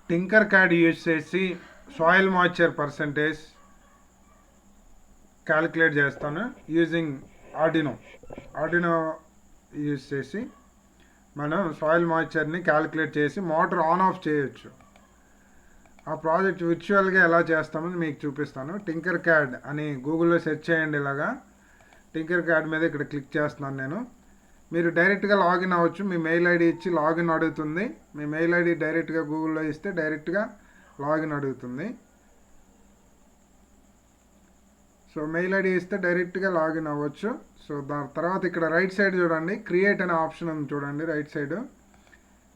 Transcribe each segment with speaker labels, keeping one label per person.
Speaker 1: Tinker CAD use చేసి soil moisture percentage calculate చేస్తాను using Arduino use చేసి మనం సాయిల్ మాయిశ్చర్ని క్యాలిక్యులేట్ చేసి మోటార్ ఆన్ ఆఫ్ చేయొచ్చు. ఆ ప్రాజెక్ట్ విర్చువల్గా ఎలా చేస్తామని మీకు చూపిస్తాను. టింకర్ క్యాడ్ అని గూగుల్లో సెర్చ్ చేయండి. ఇలాగా టింకర్ క్యాడ్ మీద ఇక్కడ క్లిక్ చేస్తున్నాను నేను. మీరు డైరెక్ట్గా లాగిన్ అవ్వచ్చు. మీ మెయిల్ ఐడి ఇచ్చి లాగిన్ అడుగుతుంది. మీ మెయిల్ ఐడి డైరెక్ట్గా గూగుల్లో ఇస్తే డైరెక్ట్గా లాగిన్ అడుగుతుంది. సో మెయిల్ ఐడి ఇస్తే డైరెక్ట్గా లాగిన్ అవ్వచ్చు. సో దాని తర్వాత ఇక్కడ రైట్ సైడ్ చూడండి, క్రియేట్ అనే ఆప్షన్ ఉంది చూడండి రైట్ సైడ్.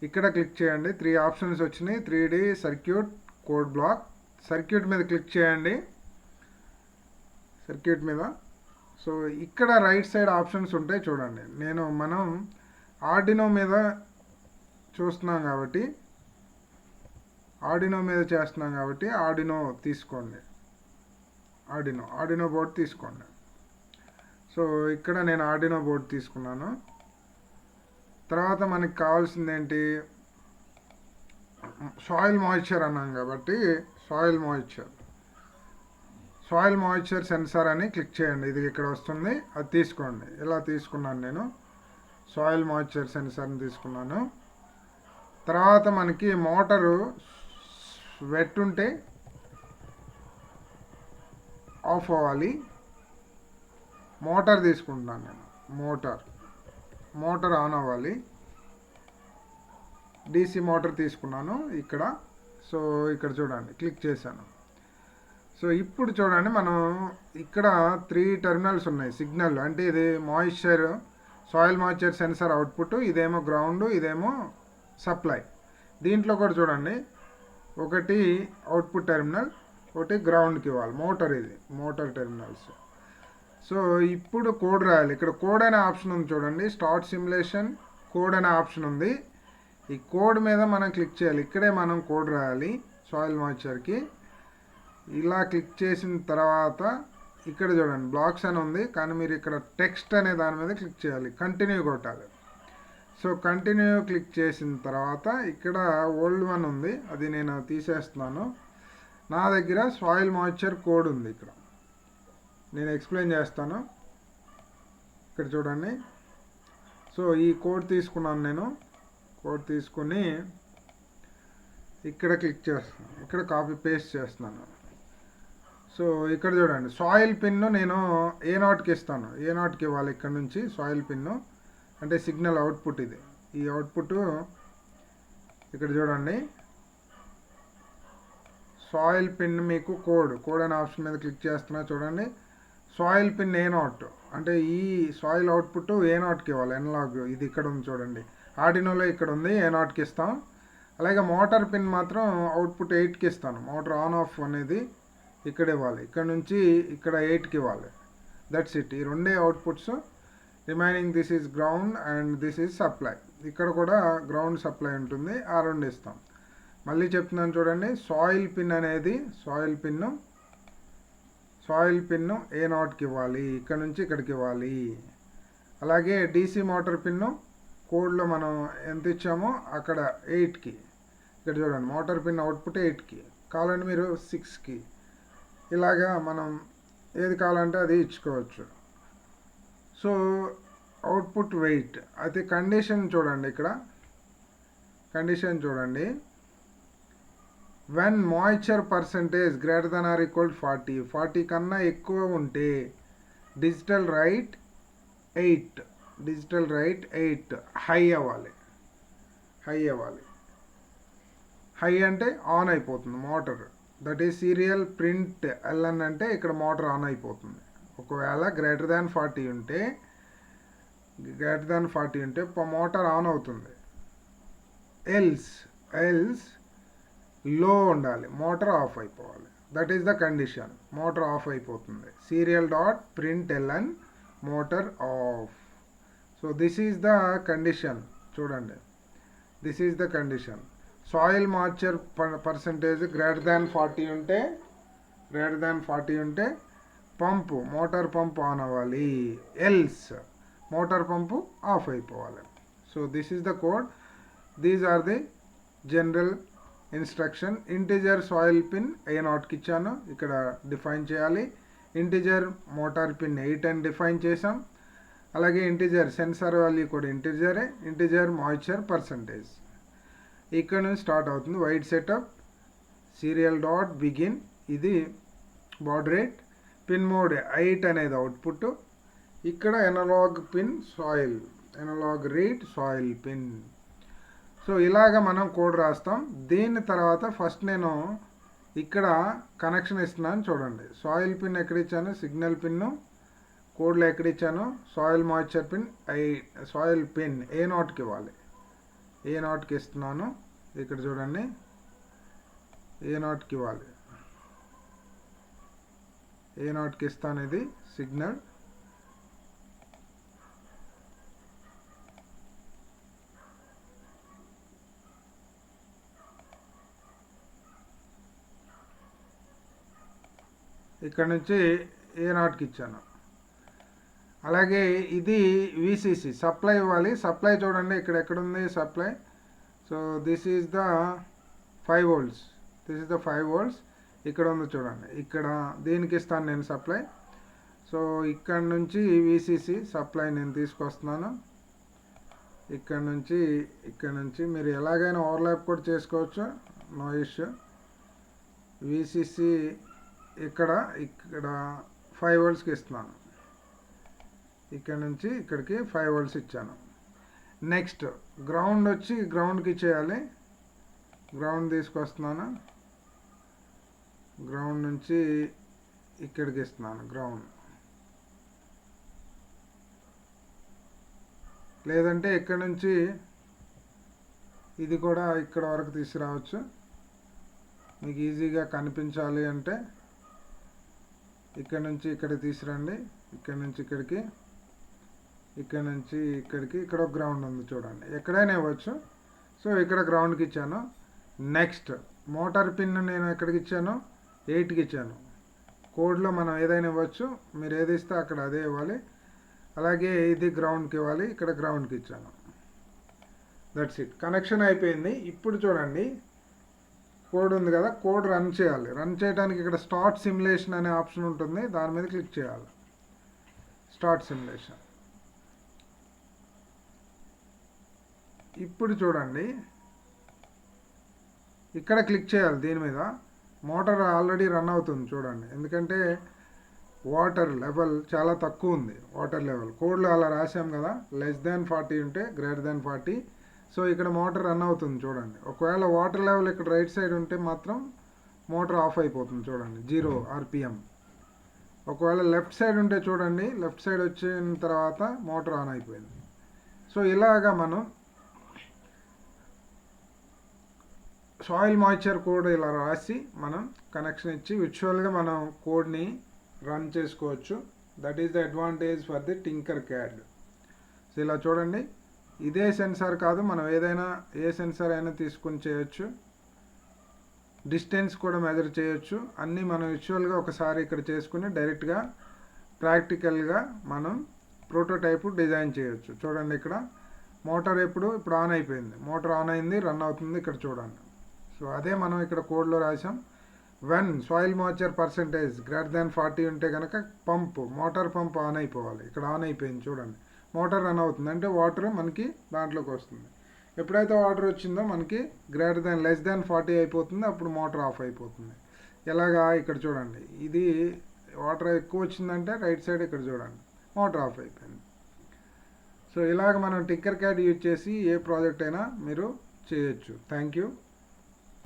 Speaker 1: ఇక్కడ క్లిక్ చేయండి. 3 ఆప్షన్స్ వచ్చినాయి. 3D, circuit, code block. Circuit మీద క్లిక్ చేయండి. సర్క్యూట్ మీద సో ఇక్కడ రైట్ సైడ్ ఆప్షన్స్ ఉంటాయి చూడండి. మనం ఆర్డినో మీద చూస్తున్నాం కాబట్టి ఆర్డినో తీసుకోండి. ఆర్డినో బోర్డ్ తీసుకోండి. సో ఇక్కడ నేను ఆర్డినో బోర్డ్ తీసుకున్నాను. తర్వాత మనకి కావాల్సింది ఏంటి, సాయిల్ మాయిశ్చర్ అన్నాం కాబట్టి సాయిల్ మాయిశ్చర్ సెన్సార్ అని క్లిక్ చేయండి. ఇది ఇక్కడ వస్తుంది, అది తీసుకోండి. ఇలా తీసుకున్నాను నేను. సాయిల్ మాయిశ్చర్ సెన్సార్ని తీసుకున్నాను. తర్వాత మనకి మోటారు వెట్ ఉంటే ఆఫ్ అవ్వాలి. మోటార్ తీసుకుంటున్నాను నేను. మోటార్ ఆన్ అవ్వాలి. DC మోటార్ తీసుకున్నాను ఇక్కడ. సో ఇక్కడ చూడండి, క్లిక్ చేశాను. సో ఇప్పుడు చూడండి, మనం ఇక్కడ 3 టెర్మినల్స్ ఉన్నాయి. సిగ్నల్ అంటే ఇది సాయిల్ మాయిశ్చర్ సెన్సార్ అవుట్పుట్, ఇదేమో గ్రౌండ్, ఇదేమో సప్లై. దీంట్లో కూడా చూడండి, ఒకటి అవుట్పుట్ టెర్మినల్, ఒకటి గ్రౌండ్కి ఇవ్వాలి. Motor terminals. సో ఇప్పుడు కోడ్ రాయాలి. ఇక్కడ కోడ్ అనే ఆప్షన్ ఉంది చూడండి, స్టార్ట్ సిమ్యులేషన్ కోడ్ అనే ఆప్షన్ ఉంది. ఈ కోడ్ మీద మనం క్లిక్ చేయాలి. ఇక్కడే మనం కోడ్ రాయాలి సాయిల్ మాయిశ్చర్కి. ఇలా క్లిక్ చేసిన తర్వాత ఇక్కడ చూడండి బ్లాక్స్ అని ఉంది, కానీ మీరు ఇక్కడ టెక్స్ట్ అనే దాని మీద క్లిక్ చేయాలి. కంటిన్యూ కొట్టాలి. సో కంటిన్యూ క్లిక్ చేసిన తర్వాత ఇక్కడ ఓల్డ్ వన్ ఉంది, అది నేను తీసేస్తున్నాను. నా దగ్గర సాయిల్ మాయిశ్చర్ కోడ్ ఉంది. ఇక్కడ నేను ఎక్స్ప్లెయిన్ చేస్తాను. ఇక్కడ చూడండి. సో ఈ కోడ్ తీసుకున్నాను నేను. కోడ్ తీసుకుని ఇక్కడ క్లిక్ చేస్తాను. ఇక్కడ కాపీ పేస్ట్ చేస్తున్నాను. సో ఇక్కడ చూడండి, సాయిల్ పిన్ను నేను A0కి ఇస్తాను. A0కి ఇవ్వాలి. ఇక్కడ నుంచి సాయిల్ పిన్ను అంటే సిగ్నల్ అవుట్పుట్. ఇది ఈ అవుట్పుట్ ఇక్కడ చూడండి. సాయిల్ పిన్ మీకు కోడ్ అనే ఆప్షన్ మీద క్లిక్ చేస్తున్నా చూడండి. సాయిల్ పిన్ A0 అంటే ఈ సాయిల్ అవుట్పుట్ A0కి ఇవ్వాలి. ఎనలాగ్ ఇది ఇక్కడ ఉంది చూడండి. ఆర్డినోలో ఇక్కడ ఉంది, A0కి ఇస్తాం. అలాగే మోటార్ పిన్ మాత్రం అవుట్పుట్ 8కి ఇస్తాను. మోటార్ ఆన్ ఆఫ్ అనేది ఇక్కడ ఇవ్వాలి. ఇక్కడ నుంచి ఇక్కడ 8కి ఇవ్వాలి. That's it. ఈ రెండే outputs. Remaining this is ground and this is supply. ఇక్కడ కూడా గ్రౌండ్ సప్లై ఉంటుంది. ఆ రెండు ఇస్తాం. మళ్ళీ చెప్తున్నాను చూడండి, సాయిల్ పిన్ను A0కి ఇవ్వాలి. ఇక్కడ నుంచి ఇక్కడికి ఇవ్వాలి. అలాగే DC మోటార్ పిన్ను కోడ్లో మనం ఎంత ఇచ్చామో అక్కడ 8కి. ఇక్కడ చూడండి, మోటార్ పిన్ అవుట్పుట్ 8కి, కావాలంటే మీరు 6కి. ఇలాగా మనం ఏది కావాలంటే అది ఇచ్చుకోవచ్చు. సో అవుట్పుట్ వెయిట్ అయితే కండిషన్ చూడండి. ఇక్కడ కండిషన్ చూడండి, when moisture percentage greater than or equal 40 కన్నా ఎక్కువ ఉంటే డిజిటల్ రైట్ 8 హై అవ్వాలి. హై అంటే ఆన్ అయిపోతుంది motor. That is serial print LN అంటే ఇక్కడ మోటార్ ఆన్ అయిపోతుంది. ఒకవేళ గ్రేటర్ దాన్ 40 ఉంటే మోటార్ ఆన్ అవుతుంది. ఎల్స్ లో ఉండాలి, మోటార్ ఆఫ్ అయిపోవాలి. That is the condition. Motor off అయిపోతుంది. serial.println motor off. So this is the condition. చూడండి, this is the condition. Soil moisture percentage greater than 40 ఉంటే మోటార్ పంప్ ఆన్ అవ్వాలి. Else motor pump off అయిపోవాలి. So this is the code. These are the general instruction integer soil pin A0కి ఇచ్చాను, ఇక్కడ define చేయాలి. Integer motor pin 8 అని define చేసాం. అలాగే ఇంటిజర్ సెన్సార్ వాల్యూ కూడా ఇంటిజరే, ఇంటిజర్ మాయిశ్చర్ పర్సంటేజ్. ఇక్కడ నుంచి స్టార్ట్ అవుతుంది wide setup. Serial dot begin, ఇది బాడ్ రేట్. పిన్ మోడ్ 8 అనేది అవుట్పుట్. ఇక్కడ analogue pin soil, analogue read soil pin. So ఇలాగ మనం కోడ్ రాస్తాం. దీని తర్వాత ఫస్ట్ నేను ఇక్కడ కనెక్షన్ ఇస్తున్నాను చూడండి. సాయిల్ పిన్ ఎక్కడ ఇచ్చాను, సిగ్నల్ పిన్ను కోడ్లో ఎక్కడ ఇచ్చాను, soil moisture pin soil pin A0కి ఇవ్వాలి. A0కి ఇస్తున్నాను, ఇక్కడ చూడండి A0కి ఇవ్వాలి. A0కి ఇస్తాను, ఇది సిగ్నల్. ఇక్కడ నుంచి A0కి ఇచ్చాను. అలాగే ఇది VCC సప్లై ఇవ్వాలి. సప్లై చూడండి ఇక్కడ ఎక్కడుంది supply. So this is the 5 volts, this is the 5 volts. ఇక్కడ ఉంది చూడండి, ఇక్కడ దీనికి ఇస్తాను నేను సప్లై. సో ఇక్కడ నుంచి VCC సప్లై నేను తీసుకొస్తున్నాను. ఇక్కడ నుంచి మీరు ఎలాగైనా ఓవర్లాప్ కూడా చేసుకోవచ్చు, నో ఇష్యూ. VCC ఇక్కడ 5 voltsకి ఇస్తున్నాను. ఇక్కడ నుంచి ఇక్కడికి 5 volts ఇచ్చాను. నెక్స్ట్ గ్రౌండ్ వచ్చి గ్రౌండ్కి చేయాలి. గ్రౌండ్ తీసుకొస్తున్నాను, గ్రౌండ్ నుంచి ఇక్కడికి ఇస్తున్నాను గ్రౌండ్. లేదంటే ఇక్కడ నుంచి ఇది కూడా ఇక్కడ వరకు తీసుకురావచ్చు. మీకు ఈజీగా కనిపించాలి అంటే ఇక్కడ నుంచి ఇక్కడికి తీసుకురండి, ఇక్కడ నుంచి ఇక్కడికి, ఇక్కడ నుంచి ఇక్కడికి. ఇక్కడ ఒక గ్రౌండ్ ఉంది చూడండి, ఎక్కడైనా ఇవ్వచ్చు. సో ఇక్కడ గ్రౌండ్కి ఇచ్చాను. నెక్స్ట్ మోటార్ పిన్ నేను ఎక్కడికి ఇచ్చాను, 8కి ఇచ్చాను. కోడ్లో మనం ఏదైనా ఇవ్వచ్చు, మీరు ఏది ఇస్తే అక్కడ అదే ఇవ్వాలి. అలాగే ఇది గ్రౌండ్కి ఇవ్వాలి, ఇక్కడ గ్రౌండ్కి ఇచ్చాను. దట్స్ ఇట్, కనెక్షన్ అయిపోయింది. ఇప్పుడు చూడండి కోడ్ ఉంది కదా, కోడ్ రన్ చేయాలి. రన్ చేయడానికి ఇక్కడ స్టార్ట్ సిమ్యులేషన్ అనే ఆప్షన్ ఉంటుంది, దాని మీద క్లిక్ చేయాలి. Start simulation. ఇప్పుడు చూడండి ఇక్కడ క్లిక్ చేయాలి దీని మీద. మోటార్ ఆల్రెడీ రన్ అవుతుంది చూడండి, ఎందుకంటే వాటర్ లెవెల్ చాలా తక్కువ ఉంది. వాటర్ లెవెల్ కోడ్లో అలా రాసాం కదా, <40 ఉంటే <40. సో ఇక్కడ మోటార్ రన్ అవుతుంది చూడండి. ఒకవేళ వాటర్ లెవెల్ ఇక్కడ రైట్ సైడ్ ఉంటే మాత్రం మోటార్ ఆఫ్ అయిపోతుంది చూడండి, 0 RPM. ఒకవేళ లెఫ్ట్ సైడ్ ఉంటే చూడండి, లెఫ్ట్ సైడ్ వచ్చిన తర్వాత మోటార్ ఆన్ అయిపోయింది. సో ఇలాగా మనం సాయిల్ మాయిశ్చర్ కోడ్ ఇలా రాసి మనం కనెక్షన్ ఇచ్చి విర్చువల్గా మనం కోడ్ని రన్ చేసుకోవచ్చు. That is the advantage for the Tinkercad. So ఇలా చూడండి, ఇదే సెన్సార్ కాదు, మనం ఏదైనా ఏ సెన్సార్ అయినా తీసుకొని చేయొచ్చు. డిస్టెన్స్ కూడా మెజర్ చేయొచ్చు. అన్నీ మనం విర్చువల్గా ఒకసారి ఇక్కడ చేసుకుని డైరెక్ట్గా ప్రాక్టికల్గా మనం ప్రోటోటైపు డిజైన్ చేయొచ్చు. చూడండి ఇక్కడ మోటార్ ఇప్పుడు ఆన్ అయిపోయింది, మోటార్ ఆన్ అయింది, రన్ అవుతుంది ఇక్కడ చూడండి. సో అదే మనం ఇక్కడ కోడ్లో రాసాం. వెన్ సాయిల్ మాయిశ్చర్ పర్సంటేజ్ <40 ఉంటే కనుక మోటార్ పంప్ ఆన్ అయిపోవాలి. ఇక్కడ ఆన్ అయిపోయింది చూడండి, మోటార్ రన్ అవుతుంది అంటే వాటర్ మనకి దాంట్లోకి వస్తుంది. ఎప్పుడైతే వాటర్ వచ్చిందో మనకి <40 అయిపోతుంది, అప్పుడు మోటార్ ఆఫ్ అయిపోతుంది. ఎలాగా ఇక్కడ చూడండి, ఇది వాటర్ ఎక్కువ వచ్చిందంటే రైట్ సైడ్ ఇక్కడ చూడండి మోటార్ ఆఫ్ అయిపోయింది. సో ఇలాగ మనం టింకర్క్యాడ్ యూజ్ చేసి ఏ ప్రాజెక్ట్ అయినా మీరు చేయొచ్చు. Thank you.